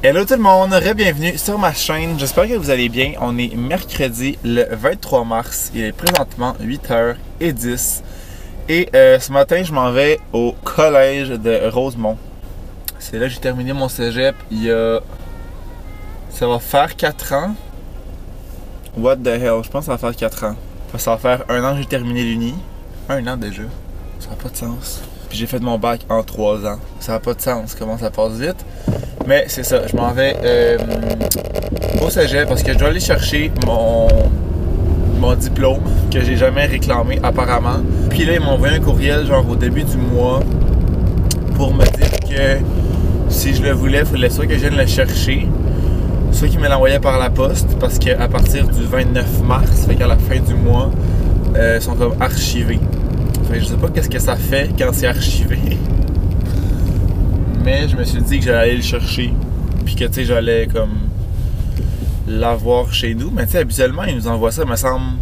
Hello tout le monde, bienvenue sur ma chaîne, j'espère que vous allez bien. On est mercredi le 23 mars, il est présentement 8h10 et ce matin je m'en vais au collège de Rosemont. C'est là que j'ai terminé mon cégep il y a... ça va faire 4 ans. What the hell, je pense que ça va faire 4 ans. Ça va faire 1 an que j'ai terminé l'uni. 1 an déjà, ça n'a pas de sens. Puis j'ai fait mon bac en 3 ans, ça n'a pas de sens, comment ça passe vite. Mais c'est ça, je m'en vais au cégep parce que je dois aller chercher mon diplôme que j'ai jamais réclamé apparemment. Puis là, ils m'ont envoyé un courriel genre au début du mois pour me dire que si je le voulais, il fallait soit que je vienne le chercher, soit qu'ils me l'envoyaient par la poste parce qu'à partir du 29 mars, fait qu'à la fin du mois, ils sont comme archivés. Fait que je sais pas qu'est-ce que ça fait quand c'est archivé. Mais je me suis dit que j'allais aller le chercher. Puis que tu sais, j'allais comme l'avoir chez nous. Mais tu sais, habituellement, ils nous envoient ça, me semble,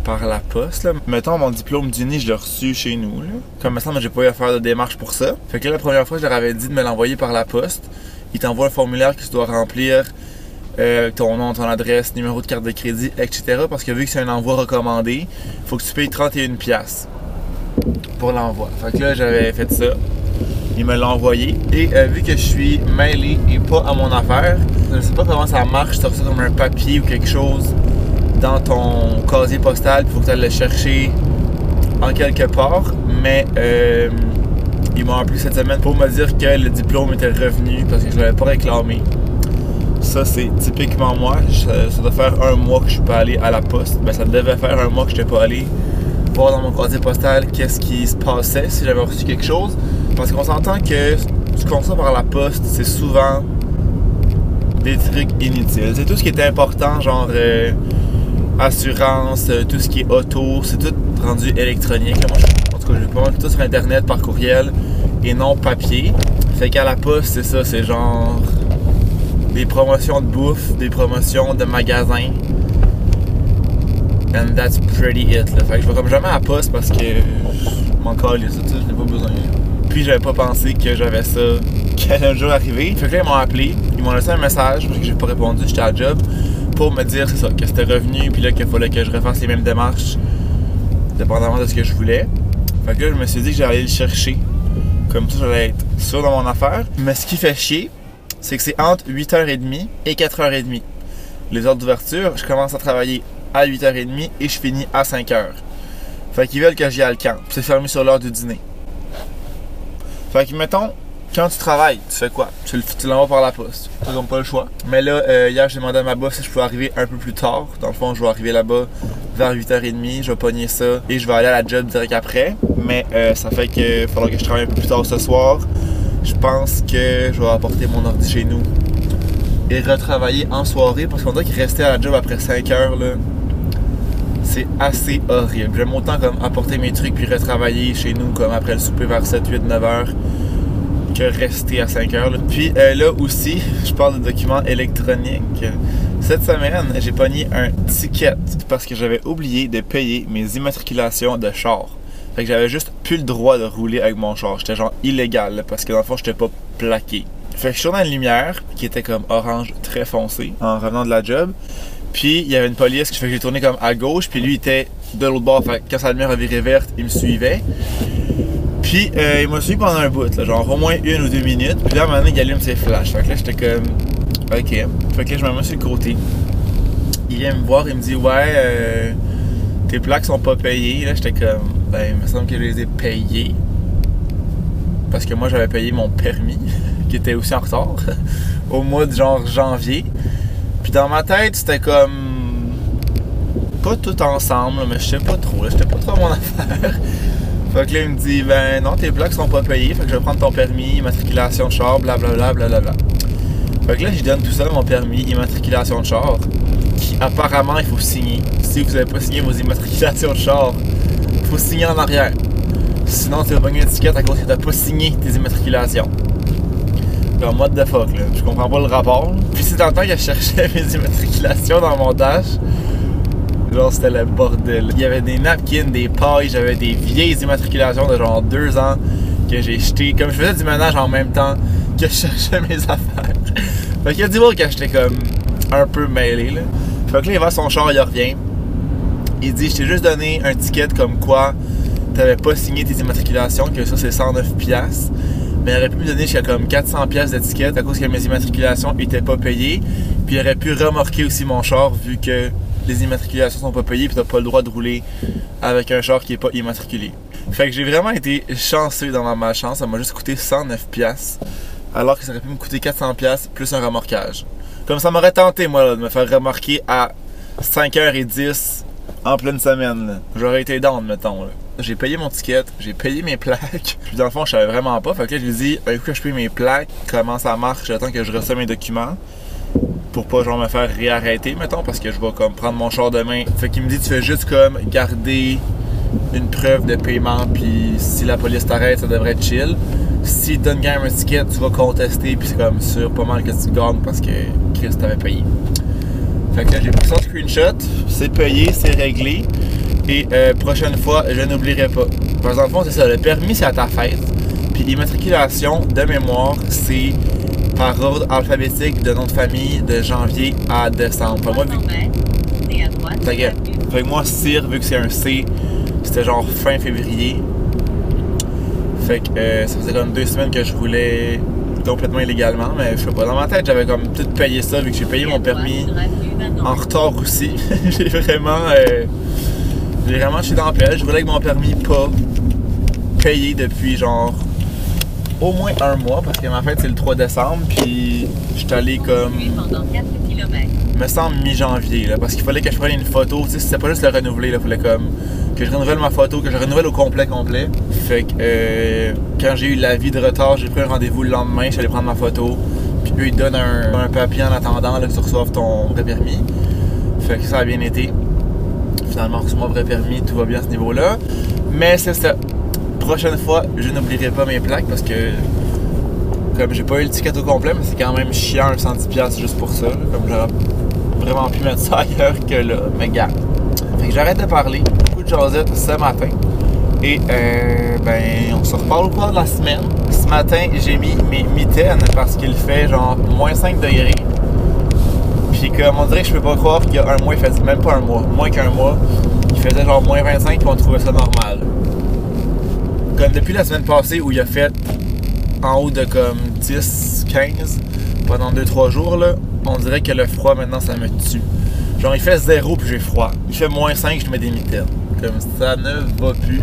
par la poste. Là. Mettons, mon diplôme d'uni, je l'ai reçu chez nous. Là. Comme me semble, j'ai pas eu à faire de démarche pour ça. Fait que là, la première fois, je leur avais dit de me l'envoyer par la poste. Ils t'envoient un formulaire que tu dois remplir. Ton nom, ton adresse, numéro de carte de crédit, etc. Parce que vu que c'est un envoi recommandé, il faut que tu payes 31$ pour l'envoi. Fait que là, j'avais fait ça. Il me l'a envoyé. Et vu que je suis mêlé et pas à mon affaire, je ne sais pas comment ça marche, tu reçois comme un papier ou quelque chose dans ton casier postal, il faut que tu ailles le chercher en quelque part. Mais ils m'ont appelé cette semaine pour me dire que le diplôme était revenu parce que je ne l'avais pas réclamé. Ça, c'est typiquement moi. Ça doit faire 1 mois que je suis pas allé à la poste. Ben, ça devait faire 1 mois que je n'étais pas allé voir dans mon casier postal qu'est-ce qui se passait, si j'avais reçu quelque chose. Parce qu'on s'entend que ce qu'on reçoit par la poste, c'est souvent des trucs inutiles. C'est tout ce qui est important, genre assurance, tout ce qui est auto, c'est tout rendu électronique. Moi, en tout cas, je vais pas tout sur internet par courriel et non papier. Fait qu'à la poste, c'est ça, c'est genre des promotions de bouffe, des promotions de magasins. And that's pretty it. Là. Fait que je vais comme jamais à la poste parce que je m'en calisse, je n'ai pas besoin. Puis j'avais pas pensé que j'avais ça, qu'elle allait un jour arriver. Fait que là, ils m'ont appelé, ils m'ont laissé un message parce que j'ai pas répondu, j'étais à la job, pour me dire c'est ça, que c'était revenu, puis là qu'il fallait que je refasse les mêmes démarches, dépendamment de ce que je voulais. Fait que là, je me suis dit que j'allais le chercher. Comme ça, j'allais être sûr dans mon affaire. Mais ce qui fait chier, c'est que c'est entre 8h30 et 4h30. Les heures d'ouverture, je commence à travailler à 8h30 et je finis à 5h. Fait qu'ils veulent que j'y aille le camp. C'est fermé sur l'heure du dîner. Fait que, mettons, quand tu travailles, tu fais quoi? Tu l'envoies par la poste. Tu n'as pas le choix. Mais là, hier, j'ai demandé à ma boss si je pouvais arriver un peu plus tard. Dans le fond, je vais arriver là-bas vers 8h30. Je vais pogner ça et je vais aller à la job direct après. Mais ça fait qu'il faudra que je travaille un peu plus tard ce soir. Je pense que je vais apporter mon ordi chez nous et retravailler en soirée parce qu'on dirait qu'il restait à la job après 5 heures. Là. C'est assez horrible. J'aime autant comme apporter mes trucs puis retravailler chez nous comme après le souper vers 7, 8, 9 heures que rester à 5 heures. Là. Puis là aussi, je parle de documents électroniques. Cette semaine, j'ai pogné un ticket parce que j'avais oublié de payer mes immatriculations de char. Fait que j'avais juste plus le droit de rouler avec mon char. J'étais genre illégal là, parce que dans le fond, j'étais pas plaqué. Fait que je suis dans une lumière qui était comme orange très foncé en revenant de la job. Puis il y avait une police qui fait que j'ai tourné comme à gauche, puis lui il était de l'autre bord. Fait que quand sa lumière a viré verte, il me suivait. Puis il m'a suivi pendant un bout, là, genre au moins 1 ou 2 minutes. Puis là, à un moment donné, il allume ses flashs. Fait que là, j'étais comme ok. Fait que là, je me mets sur le côté. Il vient me voir, il me dit ouais, tes plaques sont pas payées. Là, j'étais comme ben, il me semble que je les ai payées. Parce que moi, j'avais payé mon permis, qui était aussi en retard, au mois de genre janvier. Puis dans ma tête, c'était comme pas tout ensemble, mais je sais pas trop, j'étais pas trop à mon affaire. Fait que là, il me dit, ben non, tes plaques sont pas payées, fait que je vais prendre ton permis, immatriculation de char, blablabla, blablabla. Fait que là, je donne tout ça, mon permis, immatriculation de char, qui apparemment, il faut signer. Si vous avez pas signé vos immatriculations de char, il faut signer en arrière. Sinon, tu vas pogner une étiquette à cause que t'as pas signé tes immatriculations. En mode de fuck, là. Je comprends pas le rapport. Là. Puis c'est dans le temps que je cherchais mes immatriculations dans mon dash. Genre, c'était le bordel. Il y avait des napkins, des pailles, j'avais des vieilles immatriculations de genre 2 ans que j'ai jetées. Comme je faisais du ménage en même temps, que je cherchais mes affaires. Fait qu'il a dit que j'étais comme un peu mêlé là. Fait que là il va à son char, il revient. Il dit je t'ai juste donné un ticket comme quoi t'avais pas signé tes immatriculations, que ça c'est 109$. Mais il aurait pu me donner jusqu'à comme 400$ d'étiquette à cause que mes immatriculations étaient pas payées. Puis il aurait pu remorquer aussi mon char vu que les immatriculations sont pas payées puis t'as pas le droit de rouler avec un char qui est pas immatriculé. Fait que j'ai vraiment été chanceux dans ma malchance, ça m'a juste coûté 109$. Alors que ça aurait pu me coûter 400$ plus un remorquage. Comme ça m'aurait tenté moi là, de me faire remorquer à 5h10 en pleine semaine. J'aurais été down mettons là. J'ai payé mon ticket, j'ai payé mes plaques. Puis dans le fond, je savais vraiment pas. Fait que là, je lui dis, écoute, je paye mes plaques, comment ça marche, j'attends que je reçoive mes documents. Pour pas genre me faire réarrêter, mettons, parce que je vais comme prendre mon char demain. Fait qu'il me dit, tu fais juste comme garder une preuve de paiement, puis si la police t'arrête, ça devrait être chill. S'il te donne quand même un ticket, tu vas contester, puis c'est comme sûr pas mal que tu gagnes parce que Chris t'avait payé. Fait que là, j'ai pris son screenshot, c'est payé, c'est réglé. Et prochaine fois, je n'oublierai pas. Par exemple, c'est ça, le permis c'est à ta fête. Puis l'immatriculation, de mémoire, c'est par ordre alphabétique de nom de famille de janvier à décembre. Fait que moi, CIR, vu que c'est un C, c'était genre fin février. Fait que ça faisait comme 2 semaines que je roulais complètement illégalement, mais je sais pas, dans ma tête, j'avais comme tout payé ça, vu que j'ai payé mon permis en retard aussi. J'ai vraiment jeté dans la pelle. Je roulais avec mon permis pas payé depuis genre au moins un mois, parce que ma fête c'est le 3 décembre, puis j'étais allé comme me semble mi-janvier, là, parce qu'il fallait que je prenne une photo, tu sais, c'était pas juste le renouveler, il fallait comme que je renouvelle ma photo, que je renouvelle au complet. Fait que quand j'ai eu l'avis de retard, j'ai pris un rendez-vous le lendemain, je suis allé prendre ma photo, puis eux ils donnent un papier en attendant là, que tu reçoives ton vrai permis. Fait que ça a bien été. Finalement, sur mon vrai permis, tout va bien à ce niveau-là. Mais c'est ça. Prochaine fois, je n'oublierai pas mes plaques parce que comme j'ai pas eu le ticket au complet, mais c'est quand même chiant un 110$ juste pour ça. Là, comme j'aurais vraiment pu mettre ça ailleurs que là. Mais gars. Fait que j'arrête de parler. Beaucoup de jasette ce matin. Et ben on se reparle au cours de la semaine. Ce matin, j'ai mis mes mitaines parce qu'il fait genre moins 5 degrés. Puis comme on dirait que je peux pas croire qu'il y a un mois, il faisait même pas un mois, moins qu'un mois, il faisait genre moins 25 puis on trouvait ça normal. Comme depuis la semaine passée où il a fait en haut de comme 10, 15 pendant 2-3 jours là, on dirait que le froid maintenant ça me tue. Genre il fait 0 puis j'ai froid. Il fait moins 5, je mets des mitaines. Comme ça ne va plus.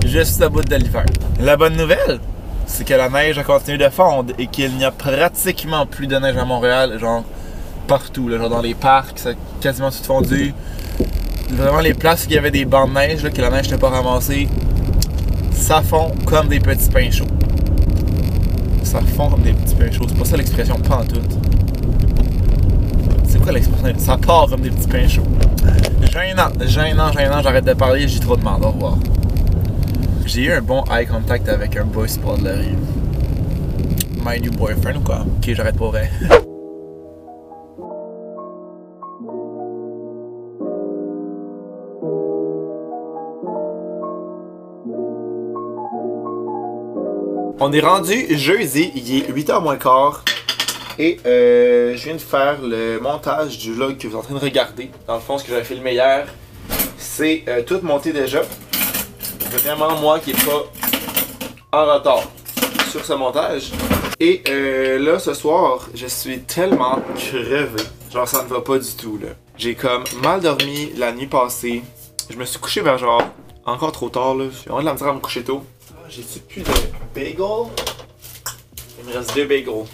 Juste à bout de l'hiver. La bonne nouvelle, c'est que la neige a continué de fondre et qu'il n'y a pratiquement plus de neige à Montréal, genre partout, là, genre dans les parcs, ça a quasiment tout fondu. Vraiment les places où il y avait des bancs de neige, là, que la neige n'était pas ramassée, ça fond comme des petits pains chauds. Ça fond comme des petits pains chauds, c'est pas ça l'expression pantoute. C'est quoi l'expression? Ça part comme des petits pains chauds. Gênant, j'arrête de parler, j'ai trop de mal, au revoir. J'ai eu un bon eye contact avec un boy sport de la rue. My new boyfriend ou quoi? Ok, j'arrête pour vrai. On est rendu jeudi, il est 8h moins quart. Et je viens de faire le montage du vlog que vous êtes en train de regarder. Dans le fond, ce que j'avais filmé hier, c'est tout monté déjà. C'est vraiment moi qui est pas en retard sur ce montage. Et là, ce soir, je suis tellement crevé. Genre, ça ne va pas du tout, là. J'ai comme mal dormi la nuit passée. Je me suis couché vers genre encore trop tard, là. J'ai vraiment de la misère à me coucher tôt. J'ai-tu plus de bagel? Il me reste 2 bagels.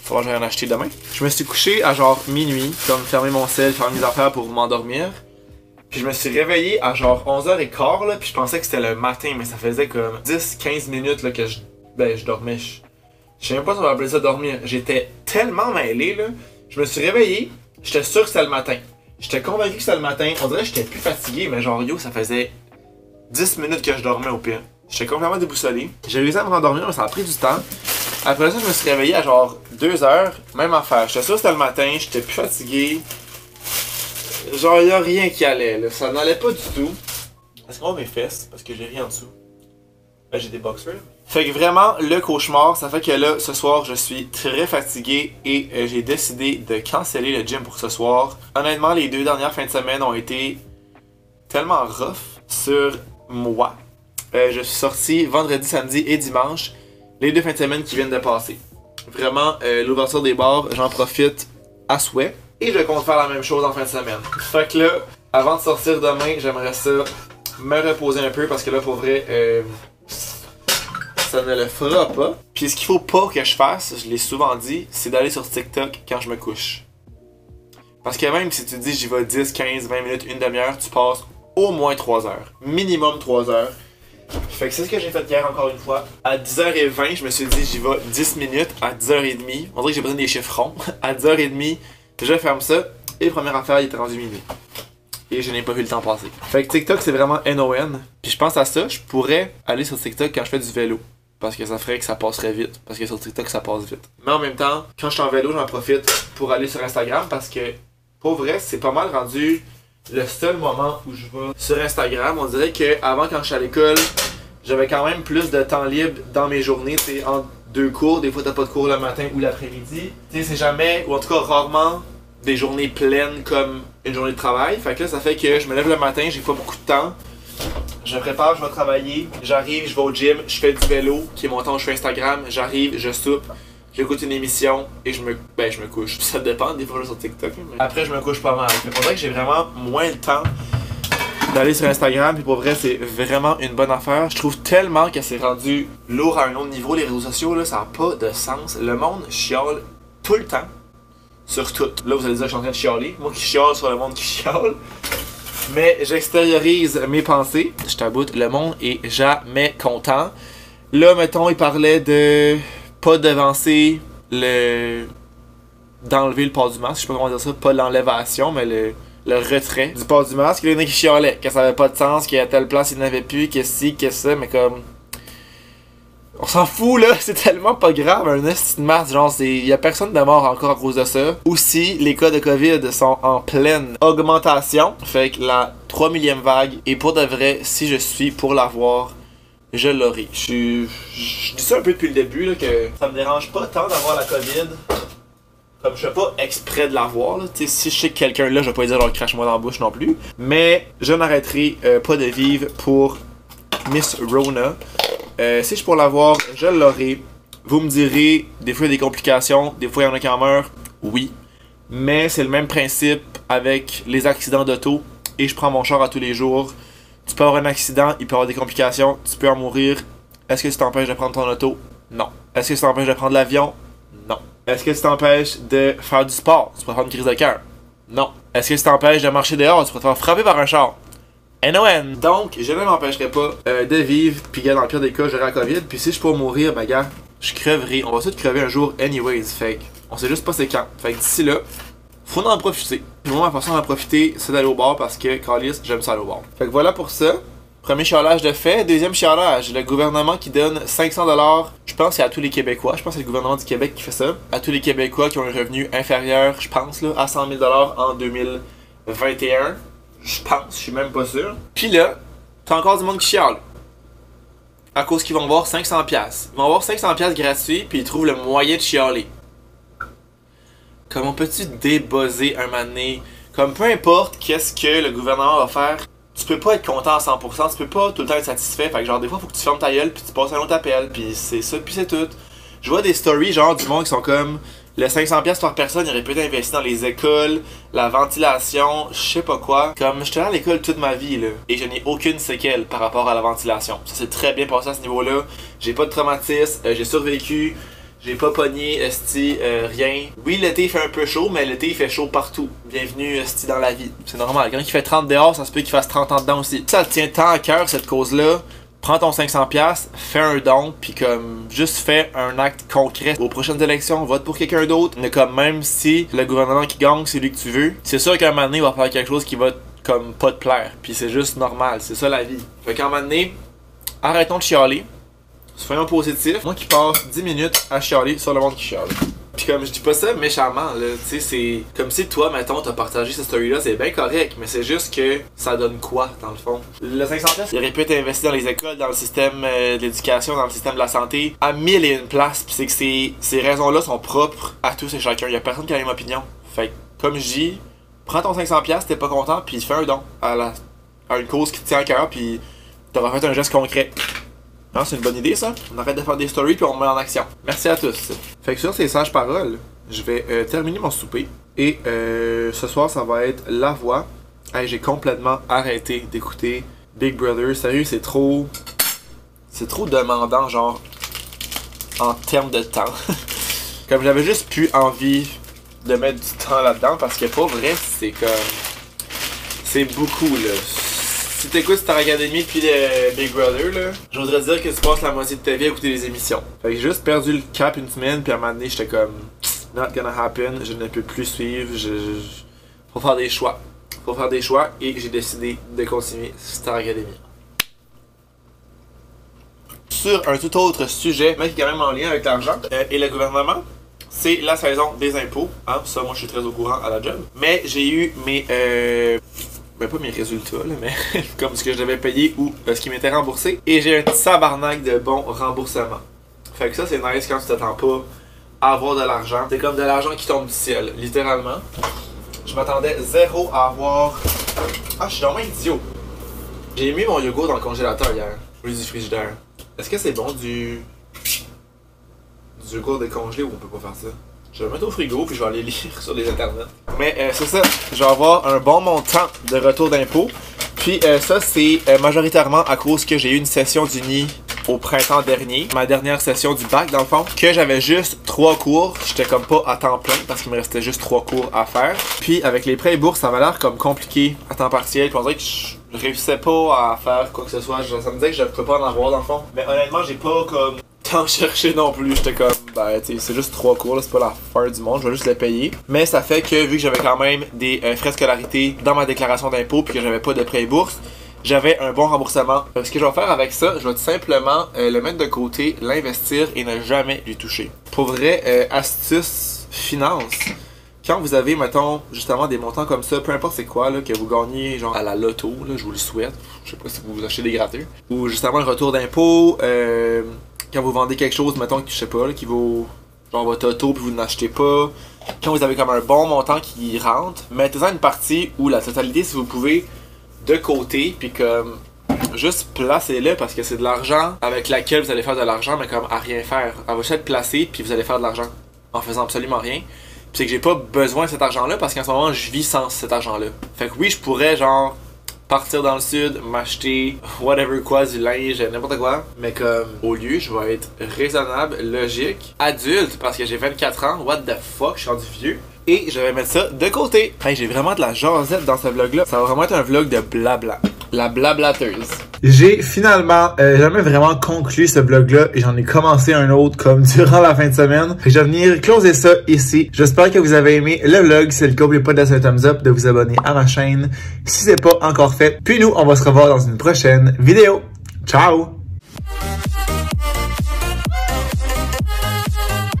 Faudra que j'aille en acheter demain. Je me suis couché à genre minuit, comme fermer mon sel, faire mes affaires pour m'endormir. Puis je me suis réveillé à genre 11h15 là, puis je pensais que c'était le matin, mais ça faisait comme 10-15 minutes là, que je dormais. Je sais même pas si on va appeler ça dormir. J'étais tellement mêlé là. Je me suis réveillé, j'étais sûr que c'était le matin. J'étais convaincu que c'était le matin. On dirait que j'étais plus fatigué, mais genre yo, ça faisait 10 minutes que je dormais au pire. J'étais complètement déboussolé. J'ai réussi à me rendormir, mais ça a pris du temps. Après ça, je me suis réveillé à genre 2h, même affaire. J'étais sûr que c'était le matin, j'étais plus fatigué. Genre, y'a rien qui allait, là. Ça n'allait pas du tout. Est-ce qu'on voit mes fesses? Parce que j'ai rien en dessous. Ben, j'ai des boxers. Fait que vraiment, le cauchemar, ça fait que là, ce soir, je suis très fatigué et j'ai décidé de canceller le gym pour ce soir. Honnêtement, les 2 dernières fins de semaine ont été tellement rough sur moi. Je suis sorti vendredi, samedi et dimanche, les 2 fins de semaine qui viennent de passer. Vraiment, l'ouverture des bars, j'en profite à souhait. Et je compte faire la même chose en fin de semaine. Fait que là, avant de sortir demain, j'aimerais ça me reposer un peu parce que là, pour vrai, ça ne le fera pas. Puis ce qu'il faut pas que je fasse, je l'ai souvent dit, c'est d'aller sur TikTok quand je me couche. Parce que même si tu dis j'y vais 10, 15, 20 minutes, une demi-heure, tu passes au moins 3 heures. Minimum 3 heures. Fait que c'est ce que j'ai fait hier encore une fois. À 10h20, je me suis dit j'y vais 10 minutes. À 10h30, on dirait que j'ai besoin des chiffres ronds. À 10h30, je ferme ça. Et première affaire, il était rendu minuit. Et je n'ai pas vu le temps passer. Fait que TikTok, c'est vraiment NON. Puis je pense à ça, je pourrais aller sur TikTok quand je fais du vélo. Parce que ça ferait que ça passerait vite. Parce que sur TikTok, ça passe vite. Mais en même temps, quand je suis en vélo, j'en profite pour aller sur Instagram. Parce que, pour vrai, c'est pas mal rendu le seul moment où je vais sur Instagram. On dirait qu'avant, quand je suis à l'école, j'avais quand même plus de temps libre dans mes journées. C'est entre 2 cours. Des fois, t'as pas de cours le matin ou l'après-midi. Tu sais, c'est jamais, ou en tout cas rarement, des journées pleines comme une journée de travail. Fait que là, ça fait que je me lève le matin, j'ai pas beaucoup de temps. Je me prépare, je vais travailler, j'arrive, je vais au gym, je fais du vélo, qui est mon temps où je fais Instagram, j'arrive, je soupe, j'écoute une émission et je me couche. Ça dépend, des fois je vais sur TikTok, mais après je me couche pas mal. Mais pour vrai que j'ai vraiment moins de temps d'aller sur Instagram, puis pour vrai c'est vraiment une bonne affaire. Je trouve tellement que c'est rendu lourd à un autre niveau, les réseaux sociaux, là, ça n'a pas de sens. Le monde chiale tout le temps, sur tout. Là vous allez dire que je suis en train de chialer, moi qui chiale sur le monde qui chiale. Mais j'extériorise mes pensées. Je t'aboute, le monde est jamais content. Là, mettons, il parlait de pas devancer d'enlever le port du masque. Je sais pas comment dire ça, pas l'enlévation, mais le retrait du port du masque. Il y en a qui chialaient, que ça avait pas de sens, qu'à telle place il n'avait plus, que si, que ça, mais comme... On s'en fout là, c'est tellement pas grave, un esti de masque, genre y a personne de mort encore à cause de ça. Aussi, les cas de COVID sont en pleine augmentation, fait que la 3 millième vague, et pour de vrai, si je suis pour l'avoir, je l'aurai. Je dis ça un peu depuis le début, là, que ça me dérange pas tant d'avoir la COVID, comme je fais pas exprès de l'avoir, tu sais, si je sais que quelqu'un là, je vais pas lui dire alors crache-moi dans la bouche non plus, mais je n'arrêterai pas de vivre pour Miss Rona. Si je suis pour l'avoir, je l'aurai. Vous me direz, des fois il y a des complications, des fois il y en a qui en meurent, oui. Mais c'est le même principe avec les accidents d'auto. Et je prends mon char à tous les jours. Tu peux avoir un accident, il peut y avoir des complications, tu peux en mourir. Est-ce que ça t'empêche de prendre ton auto? Non. Est-ce que ça t'empêche de prendre l'avion? Non. Est-ce que ça t'empêche de faire du sport? Tu peux faire une crise de cœur? Non. Est-ce que ça t'empêche de marcher dehors? Tu peux te faire frapper par un char? NON. Donc, je ne m'empêcherai pas de vivre, puis dans le pire des cas, j'aurai la COVID, puis si je suis pour mourir, ben gars, je crèverai. On va tous crever un jour anyways, fait que on sait juste pas c'est quand. Fait que d'ici là, faut en profiter. Puis moi, ma façon d'en profiter, c'est d'aller au bar parce que, câlisse, j'aime ça aller au bar. Fait que voilà pour ça. Premier chialage de fait. Deuxième chialage, le gouvernement qui donne 500$, je pense que c'est à tous les Québécois, je pense que c'est le gouvernement du Québec qui fait ça, à tous les Québécois qui ont un revenu inférieur, je pense, là, à 100 000$ en 2021. Je pense, je suis même pas sûr. Puis là, t'as encore du monde qui chiale. À cause qu'ils vont avoir 500$. Ils vont avoir 500$ gratuits, puis ils trouvent le moyen de chialer. Comment peux-tu débuzzer un moment donné? Comme peu importe qu'est-ce que le gouvernement va faire, tu peux pas être content à 100%, tu peux pas tout le temps être satisfait. Fait que genre des fois faut que tu fermes ta gueule puis tu passes un autre appel, puis c'est ça, puis c'est tout. Je vois des stories genre du monde qui sont comme le 500$ par personne, il aurait pu être investi dans les écoles, la ventilation, je sais pas quoi. Comme j'étais à l'école toute ma vie là, et je n'ai aucune séquelle par rapport à la ventilation. Ça s'est très bien passé à ce niveau-là. J'ai pas de traumatisme, j'ai survécu. J'ai pas pogné, esti, rien. Oui, l'été fait un peu chaud, mais l'été il fait chaud partout. Bienvenue, esti, dans la vie. C'est normal. Quand il fait 30 dehors, ça se peut qu'il fasse 30 ans dedans aussi. Si ça te tient tant à cœur, cette cause-là, prends ton 500$, fais un don, puis comme, juste fais un acte concret. Aux prochaines élections, vote pour quelqu'un d'autre. Mais comme, même si le gouvernement qui gagne, c'est lui que tu veux, c'est sûr qu'à un moment donné, il va faire quelque chose qui va, comme, pas te plaire. Puis c'est juste normal. C'est ça la vie. Fait qu'à un moment donné, arrêtons de chialer. Soyons positifs. Moi qui passe 10 minutes à chialer sur le monde qui chiale. Puis comme je dis pas ça méchamment, là, tu sais, c'est comme si toi, mettons, t'as partagé cette story-là, c'est bien correct, mais c'est juste que ça donne quoi, dans le fond? Le 500$, il aurait pu être investi dans les écoles, dans le système de l'éducation, dans le système de la santé, à 1001 places, pis c'est que ces raisons-là sont propres à tous et chacun. Il y a personne qui a la même opinion. Fait que, comme je dis, prends ton 500$, t'es pas content, puis fais un don à une cause qui te tient à cœur, puis t'auras fait un geste concret. Non, c'est une bonne idée ça. On arrête de faire des stories puis on met en action. Merci à tous. Fait que sur ces sages paroles, je vais terminer mon souper. Et ce soir, ça va être La Voix. Hey, j'ai complètement arrêté d'écouter Big Brother. Sérieux, c'est trop demandant, genre, en termes de temps. Comme j'avais juste plus envie de mettre du temps là-dedans parce que pour vrai, c'est comme... C'est beaucoup, là. Si t'écoutes Star Academy depuis Big Brother, là, je voudrais dire que tu passes la moitié de ta vie à écouter les émissions. Fait que j'ai juste perdu le cap une semaine, puis à un moment donné, j'étais comme not gonna happen, je ne peux plus suivre, faut faire des choix. Faut faire des choix, et j'ai décidé de continuer Star Academy. Sur un tout autre sujet, mais qui est quand même en lien avec l'argent et le gouvernement, c'est la saison des impôts. Hein, ça, moi, je suis très au courant à la job. Mais j'ai eu mes... Ben pas mes résultats, là, mais comme ce que je devais payer ou ce qui m'était remboursé. Et j'ai un petit sabarnak de bons remboursements. Fait que ça, c'est nice quand tu t'attends pas à avoir de l'argent. C'est comme de l'argent qui tombe du ciel, littéralement. Je m'attendais zéro à avoir... Ah, je suis vraiment idiot. J'ai mis mon yogourt dans le congélateur hier, au lieu du frigidaire. Est-ce que c'est bon du yogourt décongelé ou on peut pas faire ça? Je vais le mettre au frigo puis je vais aller lire sur les internets. Mais c'est ça, je vais avoir un bon montant de retour d'impôt. Puis ça, c'est majoritairement à cause que j'ai eu une session d'Uni au printemps dernier. Ma dernière session du bac, dans le fond. Que j'avais juste 3 cours. J'étais comme pas à temps plein parce qu'il me restait juste 3 cours à faire. Puis avec les prêts et bourses, ça avait l'air comme compliqué à temps partiel. Puis on dirait que je réussissais pas à faire quoi que ce soit. Ça me disait que je pouvais pas en avoir, dans le fond. Mais honnêtement, j'ai pas comme... tant chercher non plus, j'étais comme, ben, tu sais, c'est juste 3 cours, c'est pas la fin du monde, je vais juste les payer. Mais ça fait que, vu que j'avais quand même des frais de scolarité dans ma déclaration d'impôt puis que j'avais pas de prêt et bourse, j'avais un bon remboursement. Ce que je vais faire avec ça, je vais tout simplement le mettre de côté, l'investir et ne jamais lui toucher. Pour vrai, astuce finance. Quand vous avez, mettons, justement des montants comme ça, peu importe c'est quoi, là, que vous gagnez genre à la loto, là, je vous le souhaite, je sais pas si vous achetez des gratteurs, ou justement le retour d'impôt, quand vous vendez quelque chose, mettons, je sais pas, là, qui vaut genre votre auto puis vous n'achetez pas. Quand vous avez comme un bon montant qui rentre, mettez-en une partie ou la totalité si vous pouvez de côté puis comme juste placez-le parce que c'est de l'argent avec laquelle vous allez faire de l'argent mais comme à rien faire. Elle va juste être placée puis vous allez faire de l'argent en faisant absolument rien. Puis c'est que j'ai pas besoin de cet argent-là parce qu'en ce moment je vis sans cet argent-là. Fait que oui, je pourrais genre partir dans le sud, m'acheter whatever quoi, du linge, n'importe quoi. Mais comme, au lieu, je vais être raisonnable, logique, adulte, parce que j'ai 24 ans, what the fuck, je suis rendu vieux. Et je vais mettre ça de côté. Hey, j'ai vraiment de la jasette dans ce vlog-là. Ça va vraiment être un vlog de blabla. La blablateuse. J'ai finalement jamais vraiment conclu ce vlog-là et j'en ai commencé un autre comme durant la fin de semaine. Je vais venir closer ça ici. J'espère que vous avez aimé le vlog. Si c'est le cas, n'oubliez pas de laisser un thumbs up, de vous abonner à ma chaîne si c'est pas encore fait. Puis nous, on va se revoir dans une prochaine vidéo. Ciao!